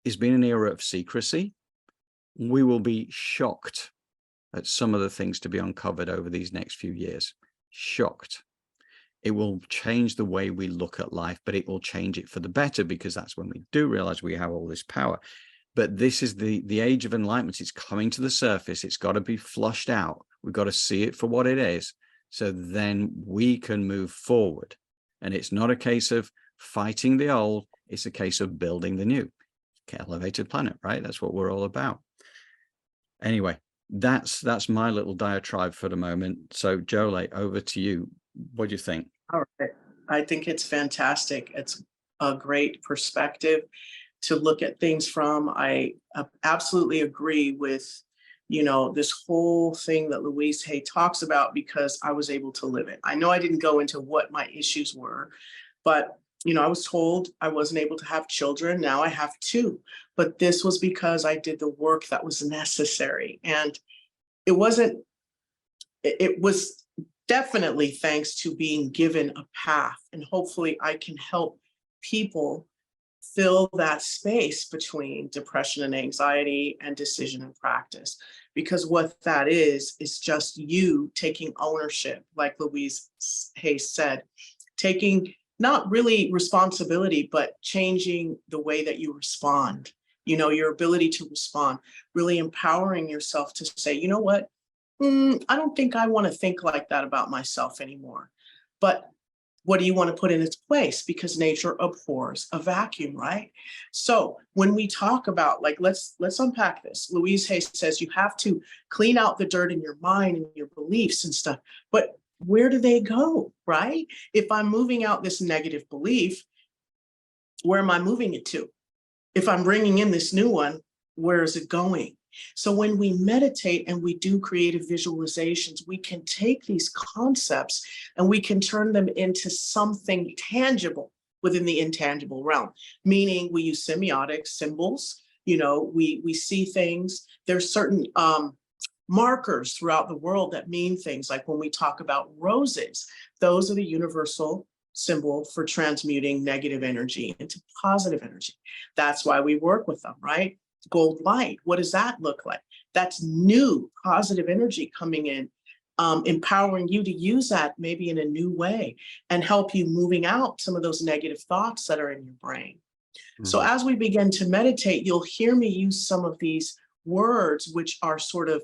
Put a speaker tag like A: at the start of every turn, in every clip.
A: it's been an era of secrecy. We will be shocked at some of the things to be uncovered over these next few years. Shocked. It will change the way we look at life, but it will change it for the better, because that's when we do realize we have all this power. But this is the age of enlightenment. It's coming to the surface. It's got to be flushed out. We've got to see it for what it is, so then we can move forward. And it's not a case of fighting the old. It's a case of building the new. Elevated planet, right? That's what we're all about. Anyway, that's my little diatribe for the moment. So Jolé, over to you. What do you think?
B: All right. I think it's fantastic. It's a great perspective to look at things from. I absolutely agree with, this whole thing that Louise Hay talks about, because I was able to live it. I know I didn't go into what my issues were, but I was told I wasn't able to have children. Now I have two, but this was because I did the work that was necessary. And it was definitely thanks to being given a path. And hopefully I can help people fill that space between depression and anxiety and decision and practice. Because what that is just you taking ownership, like Louise Hay said, taking not really responsibility, but changing the way that you respond, your ability to respond, really empowering yourself to say, you know what? I don't think I want to think like that about myself anymore. But what do you want to put in its place? Because nature abhors a vacuum, right? So when we talk about, let's unpack this. Louise Hay says you have to clean out the dirt in your mind and your beliefs and stuff. But where do they go, right? If I'm moving out this negative belief, where am I moving it to? If I'm bringing in this new one, where is it going? So when we meditate and we do creative visualizations, we can take these concepts and we can turn them into something tangible within the intangible realm, meaning we use semiotics, symbols, we see things. There's certain markers throughout the world that mean things. Like when we talk about roses, those are the universal symbol for transmuting negative energy into positive energy. That's why we work with them, right? Gold light, what does that look like? That's new positive energy coming in, empowering you to use that maybe in a new way and help you moving out some of those negative thoughts that are in your brain. Mm-hmm. So as we begin to meditate, you'll hear me use some of these words, which are sort of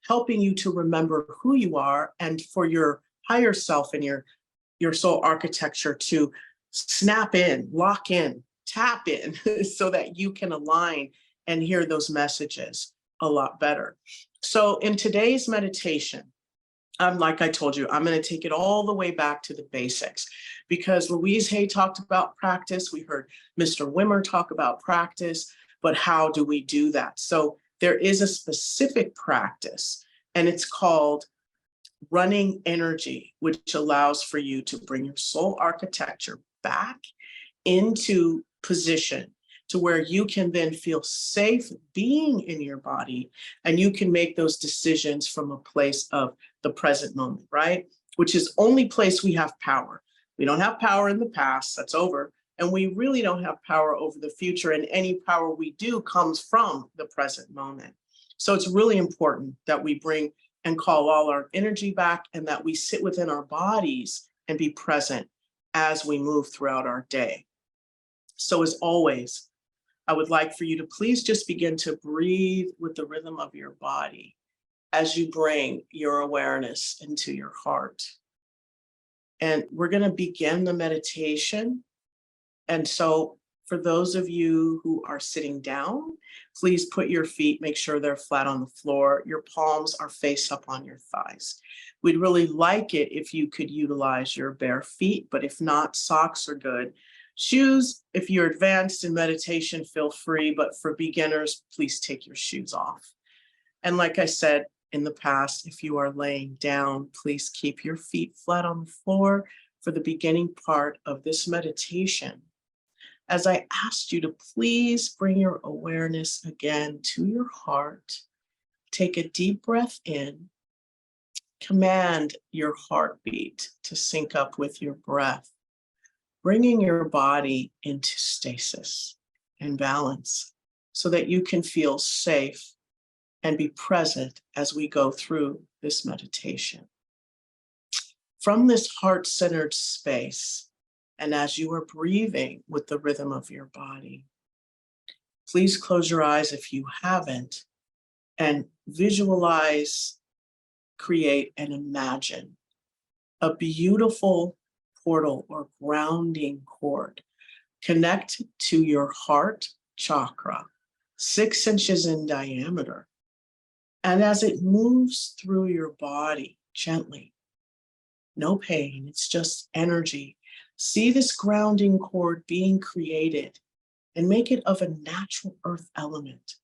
B: helping you to remember who you are, and for your higher self and your soul architecture to snap in, lock in, tap in, so that you can align and hear those messages a lot better. So in today's meditation, like I told you, I'm going to take it all the way back to the basics, because Louise Hay talked about practice. We heard Mr. Wimmer talk about practice, but how do we do that? So there is a specific practice, and it's called running energy, which allows for you to bring your soul architecture back into position to where you can then feel safe being in your body, and you can make those decisions from a place of the present moment, right? Which is only place we have power. We don't have power in the past, that's over. And we really don't have power over the future, and any power we do comes from the present moment. So it's really important that we bring and call all our energy back, and that we sit within our bodies and be present as we move throughout our day. So as always, I would like for you to please just begin to breathe with the rhythm of your body as you bring your awareness into your heart. And we're going to begin the meditation. And so for those of you who are sitting down, please put your feet, make sure they're flat on the floor. Your palms are face up on your thighs. We'd really like it if you could utilize your bare feet, but if not, socks are good. Shoes, if you're advanced in meditation, feel free, but for beginners, please take your shoes off. And like I said in the past, if you are laying down, please keep your feet flat on the floor for the beginning part of this meditation. As I asked you to please bring your awareness again to your heart, take a deep breath in, command your heartbeat to sync up with your breath, bringing your body into stasis and balance. so that you can feel safe and be present as we go through this meditation. From this heart-centered space, and as you are breathing with the rhythm of your body, please close your eyes if you haven't, and visualize, create, and imagine a beautiful portal or grounding cord connect to your heart chakra, 6 inches in diameter. And as it moves through your body gently, no pain, it's just energy. See this grounding cord being created and make it of a natural earth element.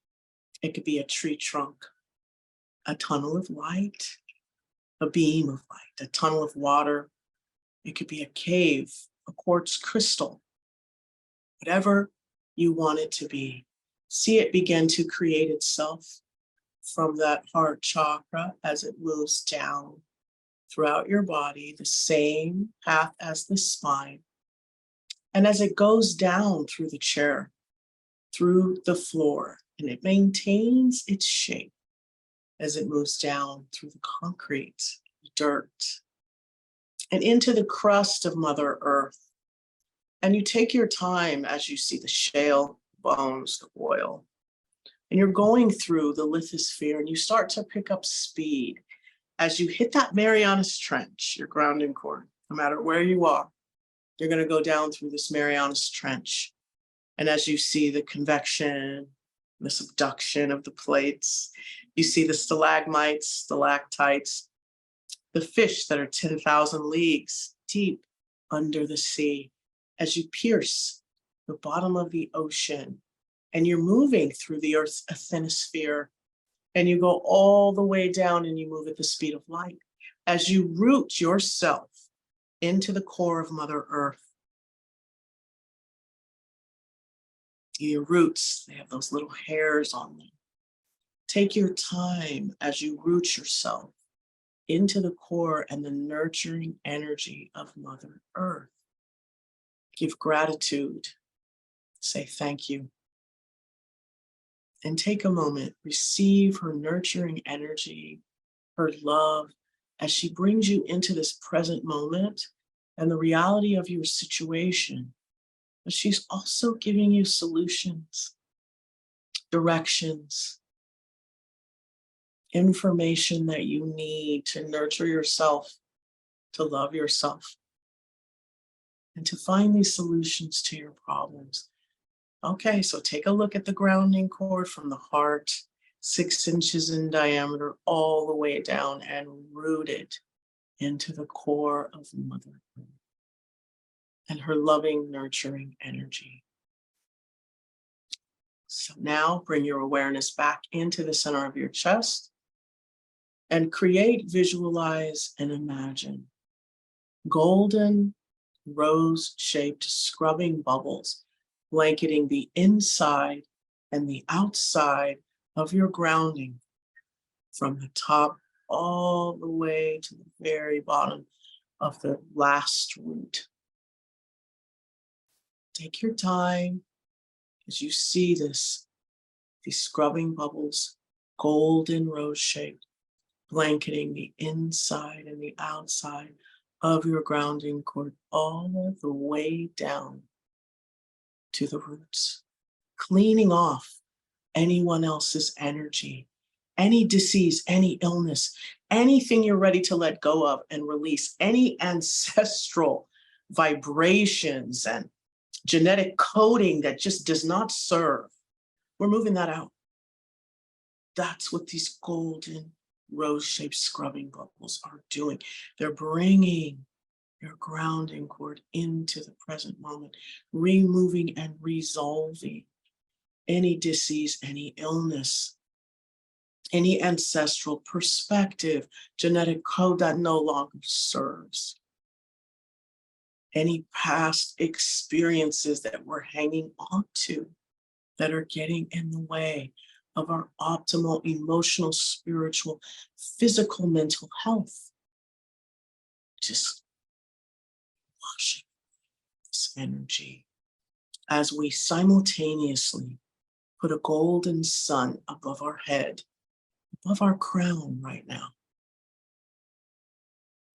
B: It could be a tree trunk, a tunnel of light, a beam of light, a tunnel of water. It could be a cave, a quartz crystal, whatever you want it to be. See it begin to create itself from that heart chakra as it moves down throughout your body, the same path as the spine. And as it goes down through the chair, through the floor, and it maintains its shape as it moves down through the concrete, the dirt, and into the crust of Mother Earth. And you take your time as you see the shale, bones, the oil, and you're going through the lithosphere, and you start to pick up speed as you hit that Marianas Trench, your grounding cord. No matter where you are, you're going to go down through this Marianas Trench. And as you see the convection, the subduction of the plates, you see the stalagmites, stalactites, the fish that are 10,000 leagues deep under the sea, as you pierce the bottom of the ocean, and you're moving through the Earth's asthenosphere, and you go all the way down and you move at the speed of light as you root yourself into the core of Mother Earth. Your roots, they have those little hairs on them. Take your time as you root yourself into the core and the nurturing energy of Mother Earth. Give gratitude. Say thank you. And take a moment, receive her nurturing energy, her love, as she brings you into this present moment and the reality of your situation. But she's also giving you solutions, directions, information that you need to nurture yourself, to love yourself, and to find these solutions to your problems. Okay, so take a look at the grounding cord from the heart, 6 inches in diameter, all the way down and rooted into the core of Mother Earth and her loving, nurturing energy. So now bring your awareness back into the center of your chest and create, visualize, and imagine golden, rose-shaped scrubbing bubbles blanketing the inside and the outside of your grounding from the top all the way to the very bottom of the last root. Take your time as you see these scrubbing bubbles, golden rose-shaped, blanketing the inside and the outside of your grounding cord all the way down to the roots, cleaning off anyone else's energy, any disease, any illness, anything you're ready to let go of and release, any ancestral vibrations and genetic coding that just does not serve. We're moving that out. That's what these golden rose-shaped scrubbing bubbles are doing. They're bringing your grounding cord into the present moment, removing and resolving any disease, any illness, any ancestral perspective, genetic code that no longer serves, any past experiences that we're hanging on to that are getting in the way of our optimal emotional, spiritual, physical, mental health. Just washing this energy as we simultaneously put a golden sun above our head, above our crown right now.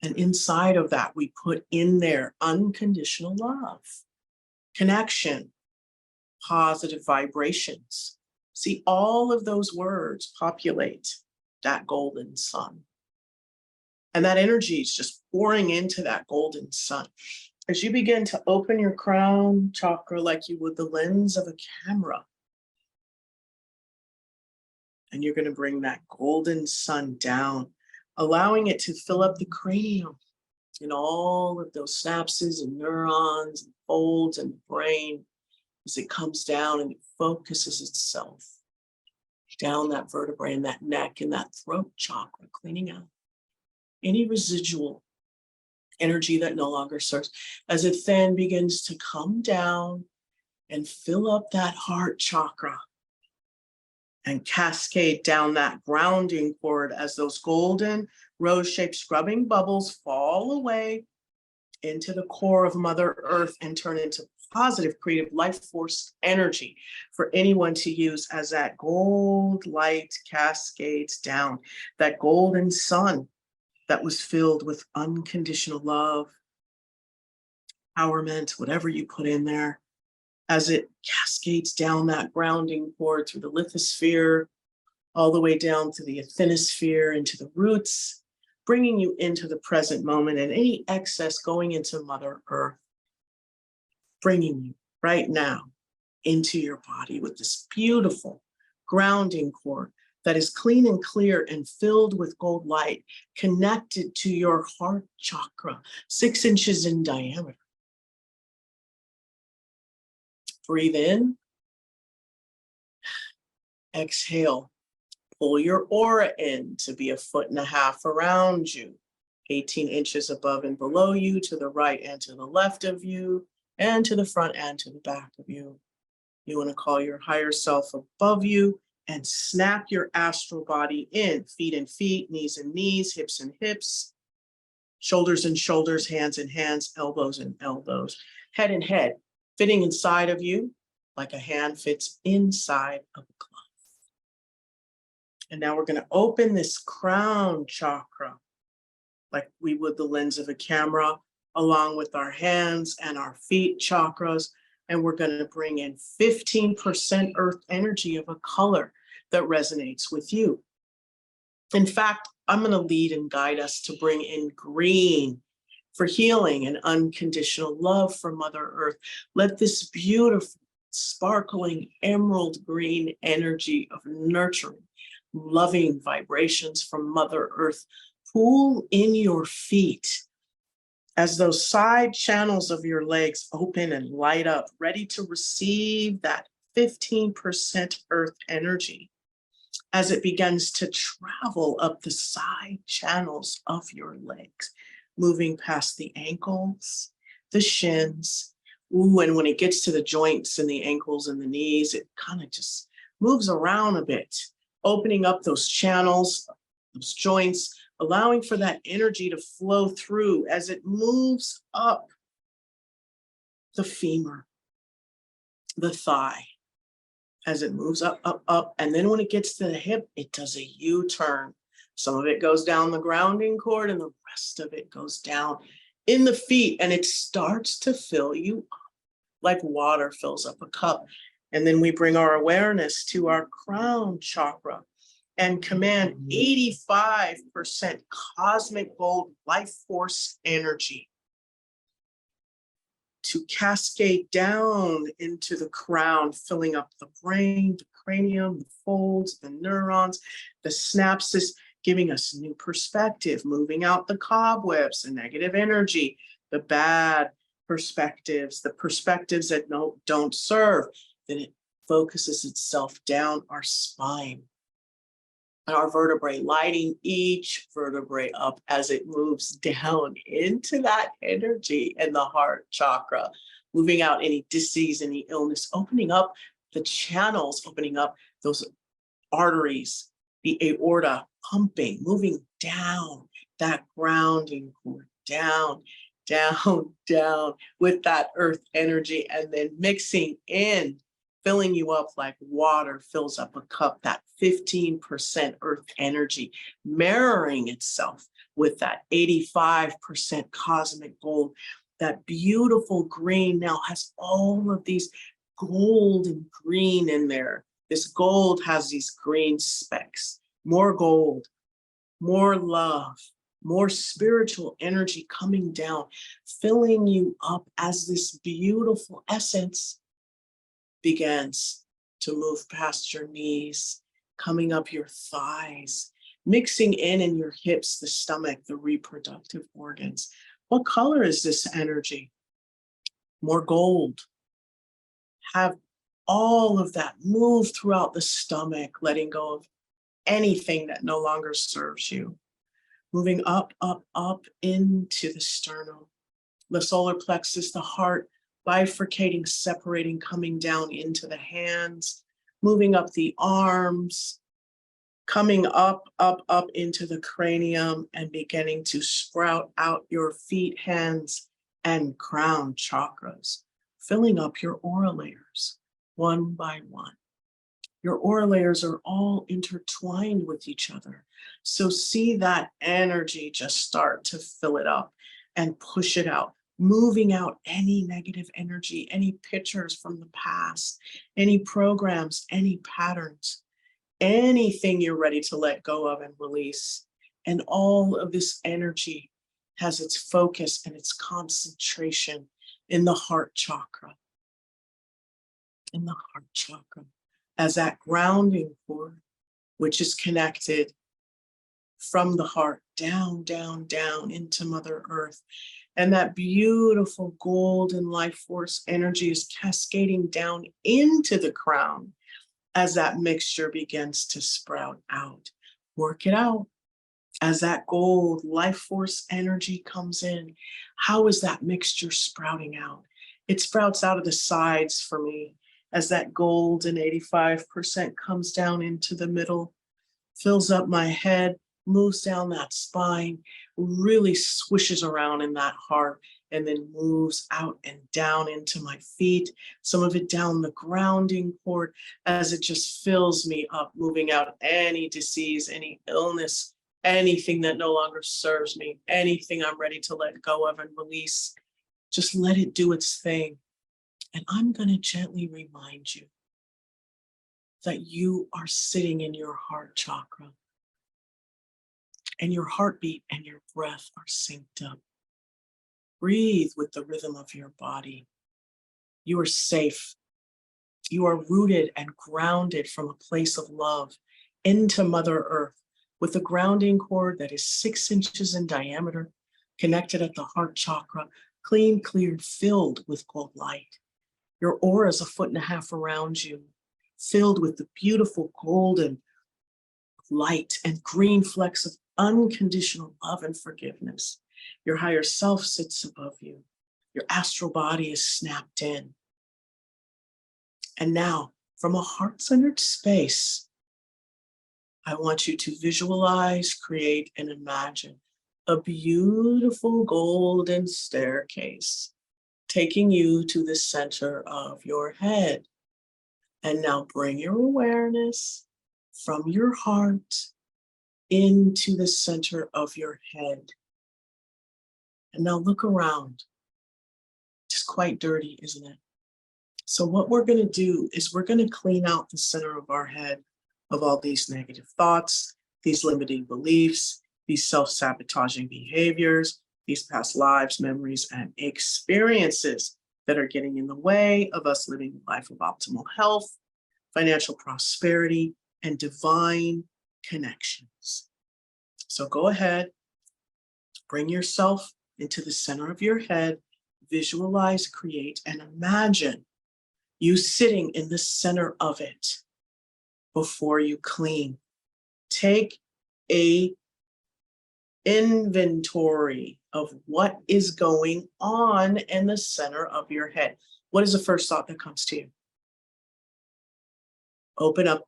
B: And inside of that, we put in there unconditional love, connection, positive vibrations. See, all of those words populate that golden sun. And that energy is just pouring into that golden sun. As you begin to open your crown chakra like you would the lens of a camera, and you're going to bring that golden sun down, allowing it to fill up the cranium and all of those synapses and neurons and folds and brain as it comes down and it focuses itself down that vertebrae and that neck and that throat chakra, cleaning out any residual energy that no longer serves, as it then begins to come down and fill up that heart chakra and cascade down that grounding cord as those golden rose-shaped scrubbing bubbles fall away into the core of Mother Earth and turn into positive, creative life force energy for anyone to use as that gold light cascades down, that golden sun that was filled with unconditional love, empowerment, whatever you put in there, as it cascades down that grounding cord through the lithosphere, all the way down to the asthenosphere, into the roots, bringing you into the present moment, and any excess going into Mother Earth, bringing you right now into your body with this beautiful grounding cord that is clean and clear and filled with gold light, connected to your heart chakra, 6 inches in diameter. Breathe in, exhale, pull your aura in to be 1.5 feet around you, 18 inches above and below you, to the right and to the left of you, and to the front and to the back of you. You want to call your higher self above you and snap your astral body in, feet and feet, knees and knees, hips and hips, shoulders and shoulders, hands and hands, elbows and elbows, head and head, fitting inside of you like a hand fits inside of a glove. And now we're going to open this crown chakra like we would the lens of a camera, along with our hands and our feet chakras. And we're going to bring in 15% earth energy of a color that resonates with you. In fact, I'm going to lead and guide us to bring in green for healing and unconditional love for Mother Earth. Let this beautiful, sparkling emerald green energy of nurturing, loving vibrations from Mother Earth pool in your feet as those side channels of your legs open and light up, ready to receive that 15% earth energy as it begins to travel up the side channels of your legs, moving past the ankles, the shins. Ooh, and when it gets to the joints and the ankles and the knees, it kind of just moves around a bit, opening up those channels, those joints, allowing for that energy to flow through as it moves up the femur, the thigh, as it moves up, up, up. And then when it gets to the hip, it does a U-turn. Some of it goes down the grounding cord and the rest of it goes down in the feet, and it starts to fill you up like water fills up a cup. And then we bring our awareness to our crown chakra and command 85% cosmic gold life force energy to cascade down into the crown, filling up the brain, the cranium, the folds, the neurons, the synapses, giving us new perspective, moving out the cobwebs, the negative energy, the bad perspectives, the perspectives that don't serve. Then it focuses itself down our spine, our vertebrae, lighting each vertebrae up as it moves down into that energy in the heart chakra, moving out any disease, any illness, opening up the channels, opening up those arteries, the aorta pumping, moving down that grounding cord, down, down, down with that earth energy, and then mixing in filling you up like water fills up a cup, that 15% earth energy, mirroring itself with that 85% cosmic gold. That beautiful green now has all of these gold and green in there. This gold has these green specks, more gold, more love, more spiritual energy coming down, filling you up as this beautiful essence begins to move past your knees, coming up your thighs, mixing in your hips, the stomach, the reproductive organs. What color is this energy? More gold. Have all of that move throughout the stomach, letting go of anything that no longer serves you. Moving up, up, up into the sternum, the solar plexus, the heart, bifurcating, separating, coming down into the hands, moving up the arms, coming up, up, up into the cranium, and beginning to sprout out your feet, hands, and crown chakras, filling up your aura layers one by one. Your aura layers are all intertwined with each other. So see that energy just start to fill it up and push it out, moving out any negative energy, any pictures from the past, any programs, any patterns, anything you're ready to let go of and release. And all of this energy has its focus and its concentration in the heart chakra. In the heart chakra, as that grounding cord, which is connected from the heart down, down, down into Mother Earth. And that beautiful golden life force energy is cascading down into the crown as that mixture begins to sprout out. Work it out. As that gold life force energy comes in, how is that mixture sprouting out? It sprouts out of the sides for me as that golden 85% comes down into the middle, fills up my head, moves down that spine, really swishes around in that heart, and then moves out and down into my feet, some of it down the grounding cord as it just fills me up, moving out any disease, any illness, anything that no longer serves me, anything I'm ready to let go of and release. Just let it do its thing. And I'm going to gently remind you that you are sitting in your heart chakra, and your heartbeat and your breath are synced up. Breathe with the rhythm of your body. You are safe. You are rooted and grounded from a place of love into Mother Earth with a grounding cord that is 6 inches in diameter, connected at the heart chakra, clean, cleared, filled with gold light. Your aura is 1.5 feet around you, filled with the beautiful golden light and green flecks of unconditional love and forgiveness. Your higher self sits above you. Your astral body is snapped in. And now, from a heart-centered space, I want you to visualize, create, and imagine a beautiful golden staircase taking you to the center of your head. And now bring your awareness from your heart into the center of your head. And now look around. It's quite dirty, isn't it? So what we're going to do is we're going to clean out the center of our head of all these negative thoughts, these limiting beliefs, these self-sabotaging behaviors, these past lives, memories, and experiences that are getting in the way of us living a life of optimal health, financial prosperity, and divine connections. So go ahead, bring yourself into the center of your head, visualize, create, and imagine you sitting in the center of it before you clean. Take a inventory of what is going on in the center of your head. What is the first thought that comes to you? Open up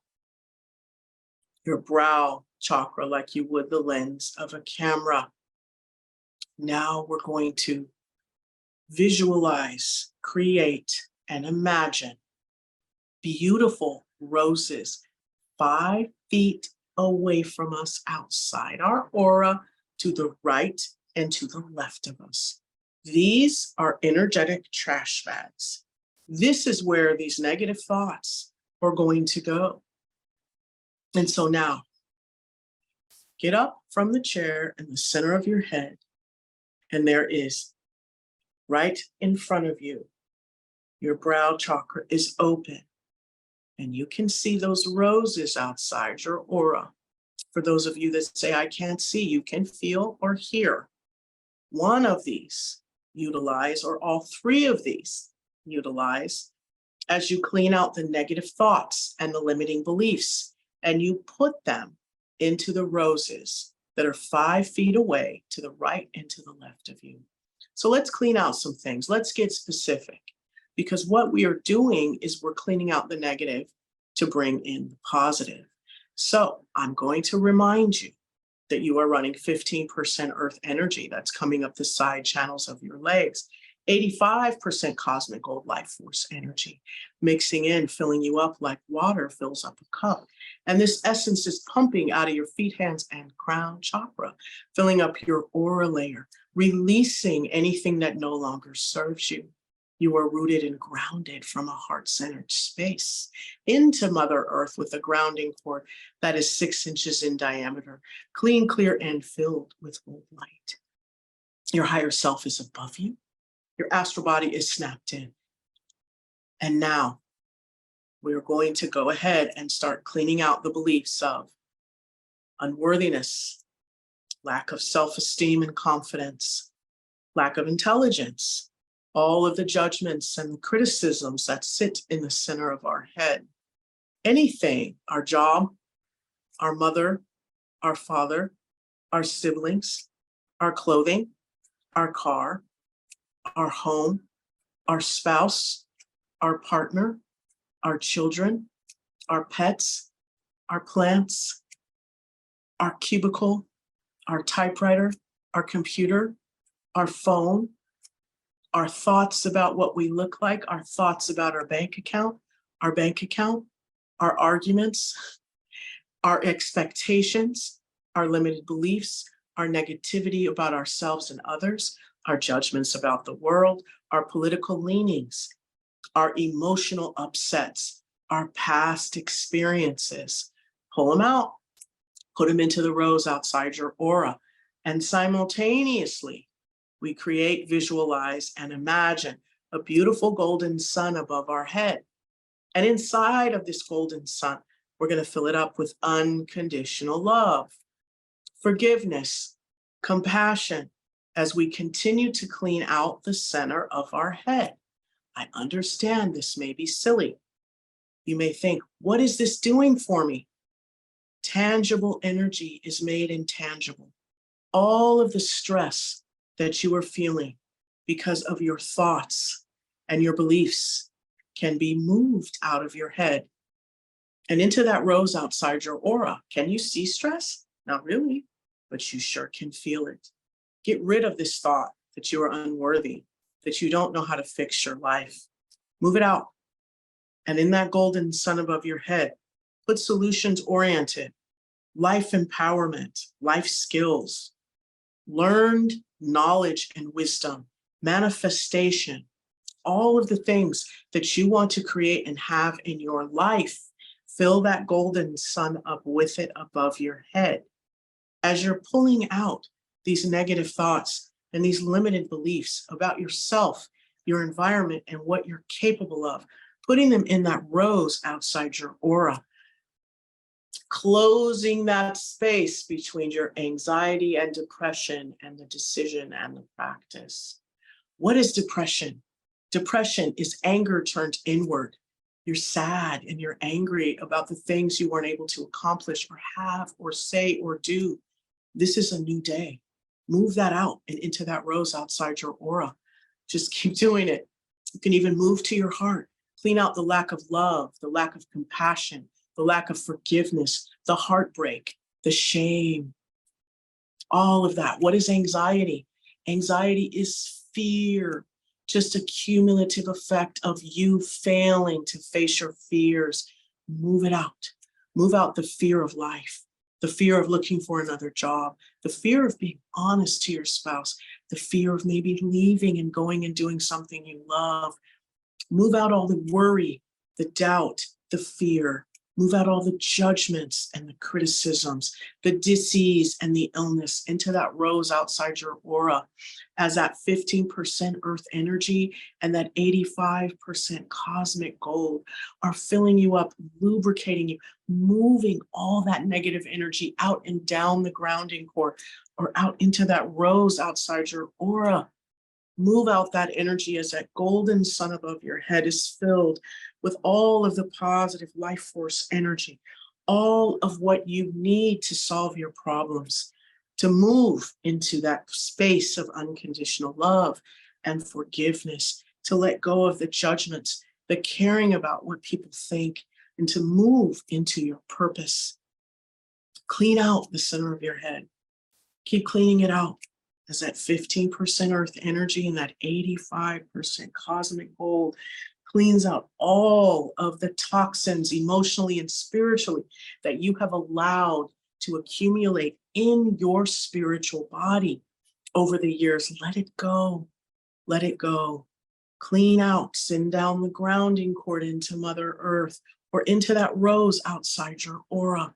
B: your brow chakra like you would the lens of a camera. Now we're going to visualize, create, and imagine beautiful roses 5 feet away from us outside our aura, to the right and to the left of us. These are energetic trash bags. This is where these negative thoughts are going to go. And so now, get up from the chair in the center of your head, and there is, right in front of you, your brow chakra is open, and you can see those roses outside your aura. For those of you that say, I can't see, you can feel or hear. One of these utilize, or all 3 of these utilize, as you clean out the negative thoughts and the limiting beliefs, and you put them into the roses that are 5 feet away to the right and to the left of you. So let's clean out some things. Let's get specific, because what we are doing is we're cleaning out the negative to bring in the positive. So I'm going to remind you that you are running 15% earth energy that's coming up the side channels of your legs, 85% cosmic gold life force energy, mixing in, filling you up like water fills up a cup. And this essence is pumping out of your feet, hands, and crown chakra, filling up your aura layer, releasing anything that no longer serves you. You are rooted and grounded from a heart-centered space into Mother Earth with a grounding cord that is 6 inches in diameter, clean, clear, and filled with gold light. Your higher self is above you. Your astral body is snapped in. And now we're going to go ahead and start cleaning out the beliefs of unworthiness, lack of self-esteem and confidence, lack of intelligence, all of the judgments and the criticisms that sit in the center of our head. Anything, our job, our mother, our father, our siblings, our clothing, our car, our home, our spouse, our partner, our children, our pets, our plants, our cubicle, our typewriter, our computer, our phone, our thoughts about what we look like, our thoughts about our bank account, our arguments, our expectations, our limited beliefs, our negativity about ourselves and others, our judgments about the world, our political leanings, our emotional upsets, our past experiences. Pull them out, put them into the rows outside your aura, and simultaneously, we create, visualize, and imagine a beautiful golden sun above our head. And inside of this golden sun, we're going to fill it up with unconditional love, forgiveness, compassion, as we continue to clean out the center of our head. I understand this may be silly. You may think, what is this doing for me? Tangible energy is made intangible. All of the stress that you are feeling because of your thoughts and your beliefs can be moved out of your head and into that rose outside your aura. Can you see stress? Not really, but you sure can feel it. Get rid of this thought that you are unworthy, that you don't know how to fix your life. Move it out. And in that golden sun above your head, put solutions-oriented, life empowerment, life skills, learned knowledge and wisdom, manifestation, all of the things that you want to create and have in your life. Fill that golden sun up with it above your head. As you're pulling out these negative thoughts and these limited beliefs about yourself, your environment, and what you're capable of, putting them in that rose outside your aura, closing that space between your anxiety and depression and the decision and the practice. What is depression? Depression is anger turned inward. You're sad and you're angry about the things you weren't able to accomplish or have or say or do. This is a new day. Move that out and into that rose outside your aura. Just keep doing it. You can even move to your heart. Clean out the lack of love, the lack of compassion, the lack of forgiveness, the heartbreak, the shame, all of that. What is anxiety? Anxiety is fear. just a cumulative effect of you failing to face your fears. Move it out. Move out the fear of life, the fear of looking for another job, the fear of being honest to your spouse, the fear of maybe leaving and going and doing something you love. Move out all the worry, the doubt, the fear. Move out all the judgments and the criticisms, the disease and the illness into that rose outside your aura as that 15% earth energy and that 85% cosmic gold are filling you up, lubricating you, moving all that negative energy out and down the grounding core or out into that rose outside your aura. Move out that energy as that golden sun above your head is filled with all of the positive life force energy, all of what you need to solve your problems, to move into that space of unconditional love and forgiveness, to let go of the judgments, the caring about what people think, and to move into your purpose. Clean out the center of your head. Keep cleaning it out. As that 15% earth energy and that 85% cosmic gold cleans out all of the toxins emotionally and spiritually that you have allowed to accumulate in your spiritual body over the years. Let it go. Let it go. Clean out, send down the grounding cord into Mother Earth or into that rose outside your aura.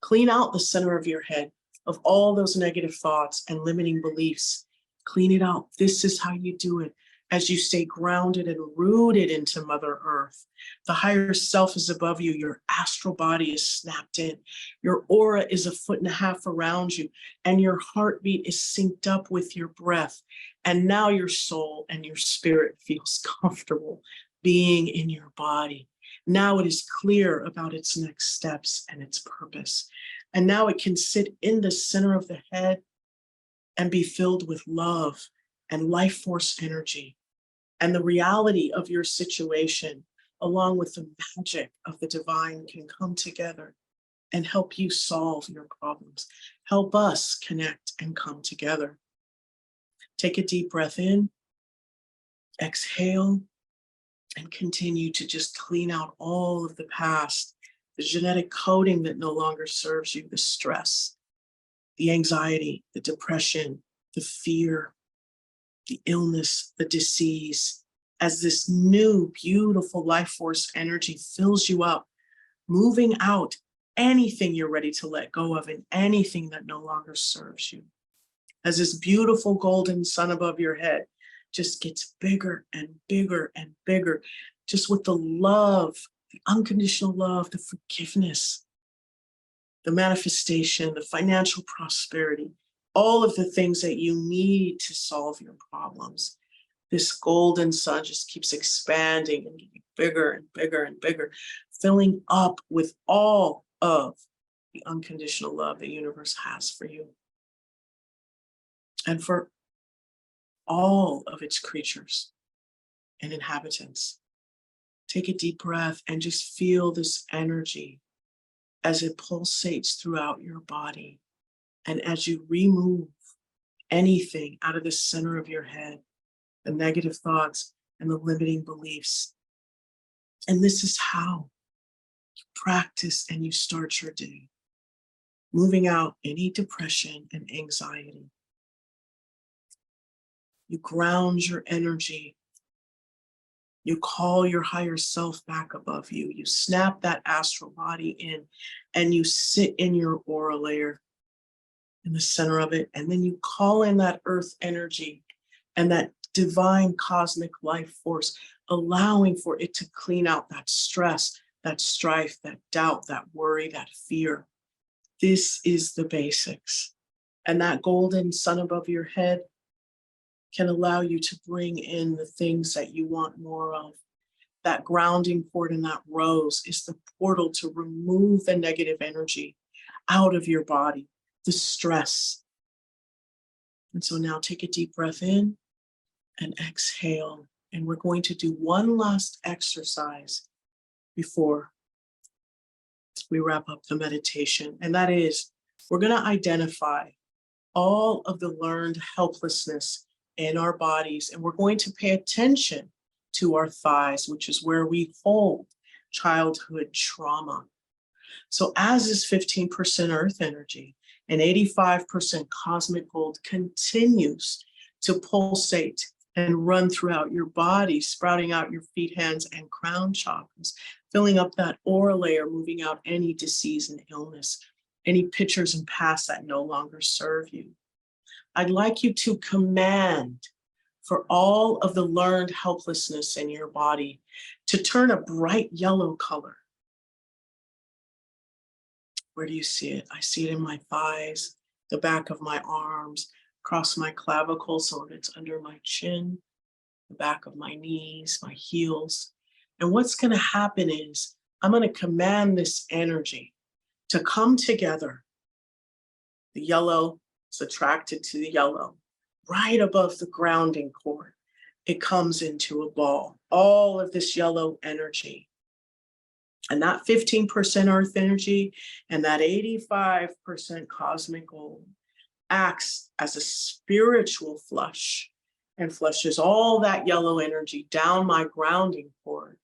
B: Clean out the center of your head of all those negative thoughts and limiting beliefs. Clean it out. This is how you do it as you stay grounded and rooted into Mother Earth. The higher self is above you. Your astral body is snapped in. Your aura is 1.5 feet around you, and your heartbeat is synced up with your breath. And now your soul and your spirit feels comfortable being in your body. Now it is clear about its next steps and its purpose. And now it can sit in the center of the head and be filled with love and life force energy. And the reality of your situation, along with the magic of the divine, can come together and help you solve your problems. Help us connect and come together. Take a deep breath in, exhale, and continue to just clean out all of the past, the genetic coding that no longer serves you, the stress, the anxiety, the depression, the fear, the illness, the disease, as this new, beautiful life force energy fills you up, moving out anything you're ready to let go of and anything that no longer serves you. As this beautiful golden sun above your head just gets bigger and bigger and bigger, just with the love, the unconditional love, the forgiveness, the manifestation, the financial prosperity, all of the things that you need to solve your problems. This golden sun just keeps expanding and getting bigger and bigger and bigger, filling up with all of the unconditional love the universe has for you and for all of its creatures and inhabitants. Take a deep breath and just feel this energy as it pulsates throughout your body. And as you remove anything out of the center of your head, the negative thoughts and the limiting beliefs. And this is how you practice and you start your day, moving out any depression and anxiety. You ground your energy. You call your higher self back above you. You snap that astral body in and you sit in your aura layer in the center of it. And then you call in that earth energy and that divine cosmic life force, allowing for it to clean out that stress, that strife, that doubt, that worry, that fear. This is the basics. And that golden sun above your head can allow you to bring in the things that you want more of. That grounding cord and that rose is the portal to remove the negative energy out of your body, the stress. And so now take a deep breath in and exhale. And we're going to do one last exercise before we wrap up the meditation. And that is, we're going to identify all of the learned helplessness in our bodies, and we're going to pay attention to our thighs, which is where we hold childhood trauma. So as this 15% earth energy and 85% cosmic gold continues to pulsate and run throughout your body, sprouting out your feet, hands, and crown chakras, filling up that aura layer, moving out any disease and illness, any pictures and past that no longer serve you. I'd like you to command for all of the learned helplessness in your body to turn a bright yellow color. Where do you see it? I see it in my thighs, the back of my arms, across my clavicle, some of it's under my chin, the back of my knees, my heels. And what's going to happen is I'm going to command this energy to come together. The yellow is attracted to the yellow. Right above the grounding cord, it comes into a ball. All of this yellow energy. And that 15% earth energy and that 85% cosmic gold acts as a spiritual flush and flushes all that yellow energy down my grounding cord.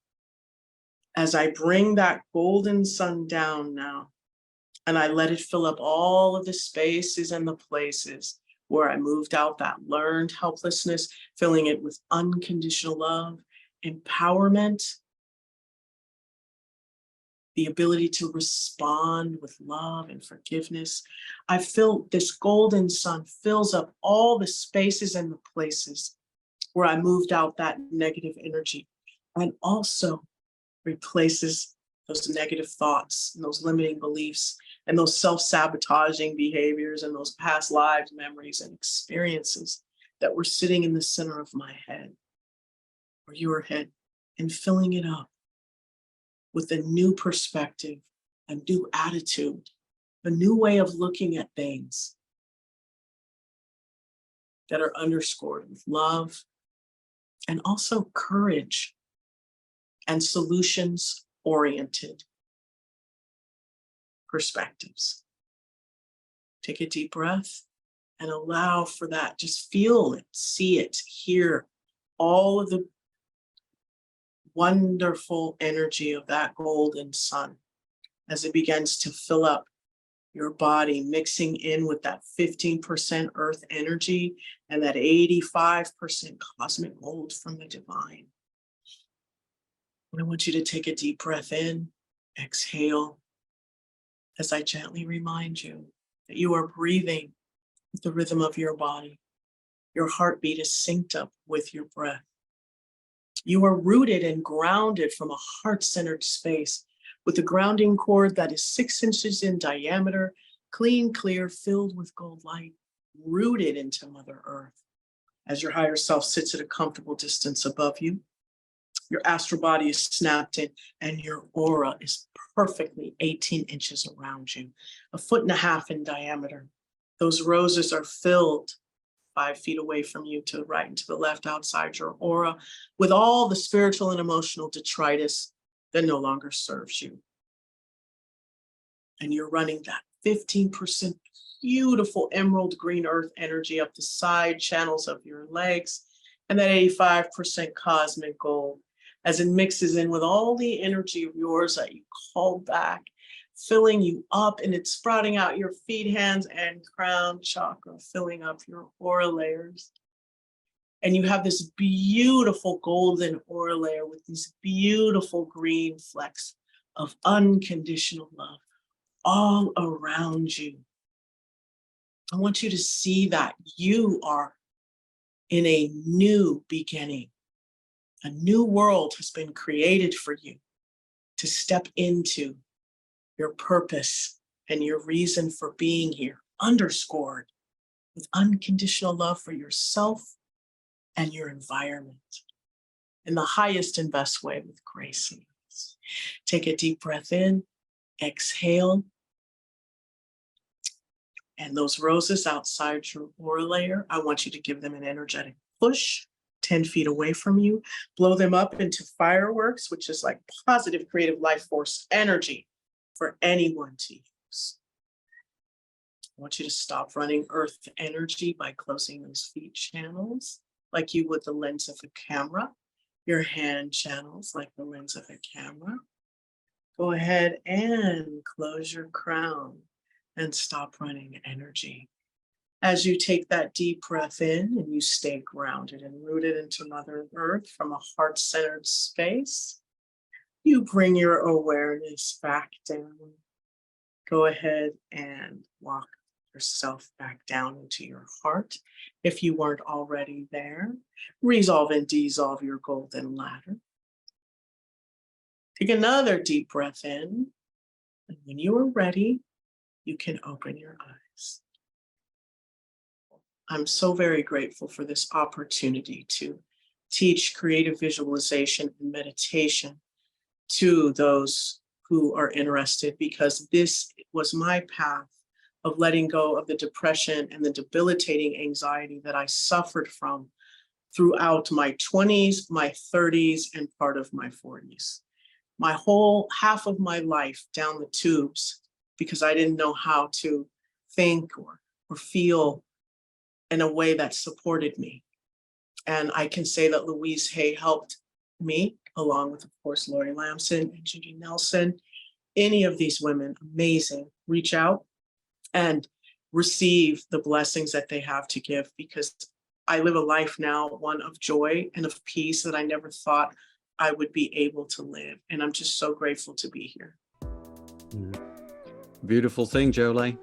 B: As I bring that golden sun down now, and I let it fill up all of the spaces and the places where I moved out that learned helplessness, filling it with unconditional love, empowerment, the ability to respond with love and forgiveness. I feel this golden sun fills up all the spaces and the places where I moved out that negative energy, and also replaces those negative thoughts and those limiting beliefs and those self-sabotaging behaviors and those past lives, memories, and experiences that were sitting in the center of my head or your head, and filling it up with a new perspective, a new attitude, a new way of looking at things that are underscored with love and also courage and solutions-oriented perspectives. Take a deep breath and allow for that. Just feel it, see it, hear all of the wonderful energy of that golden sun as it begins to fill up your body, mixing in with that 15% earth energy and that 85% cosmic gold from the divine. And I want you to take a deep breath in, exhale, as I gently remind you that you are breathing with the rhythm of your body. Your heartbeat is synced up with your breath. You are rooted and grounded from a heart-centered space with a grounding cord that is 6 inches in diameter, clean, clear, filled with gold light, rooted into Mother Earth. As your higher self sits at a comfortable distance above you, your astral body is snapped in and your aura is perfectly 18 inches around you, 1.5 feet in diameter. Those roses are filled 5 feet away from you, to the right and to the left outside your aura, with all the spiritual and emotional detritus that no longer serves you. And you're running that 15% beautiful emerald green earth energy up the side channels of your legs, and that 85% cosmic gold as it mixes in with all the energy of yours that you called back, filling you up, and it's sprouting out your feet, hands, and crown chakra, filling up your aura layers. And you have this beautiful golden aura layer with these beautiful green flecks of unconditional love all around you. I want you to see that you are in a new beginning. A new world has been created for you to step into your purpose and your reason for being here, underscored with unconditional love for yourself and your environment in the highest and best way, with grace and peace. Take a deep breath in, exhale, and those roses outside your aura layer, I want you to give them an energetic push 10 feet away from you, blow them up into fireworks, which is like positive creative life force energy for anyone to use. I want you to stop running earth energy by closing those feet channels. like you would the lens of a camera. Your hand channels like the lens of a camera. Go ahead and close your crown and stop running energy. As you take that deep breath in and you stay grounded and rooted into Mother Earth from a heart-centered space, you bring your awareness back down. Go ahead and walk yourself back down into your heart. If you weren't already there, resolve and dissolve your golden ladder. Take another deep breath in, and when you are ready, you can open your eyes. I'm so very grateful for this opportunity to teach creative visualization and meditation to those who are interested, because this was my path of letting go of the depression and the debilitating anxiety that I suffered from throughout my 20s, my 30s, and part of my 40s. My whole half of my life down the tubes, because I didn't know how to think or feel in a way that supported me. And I can say that Louise Hay helped me, along with, of course, Laurie, Lamson, and Judy Nelson. Any of these women, amazing, reach out and receive the blessings that they have to give, because I live a life now, one of joy and of peace that I never thought I would be able to live. And I'm just so grateful to be here.
A: Beautiful thing, Jolé.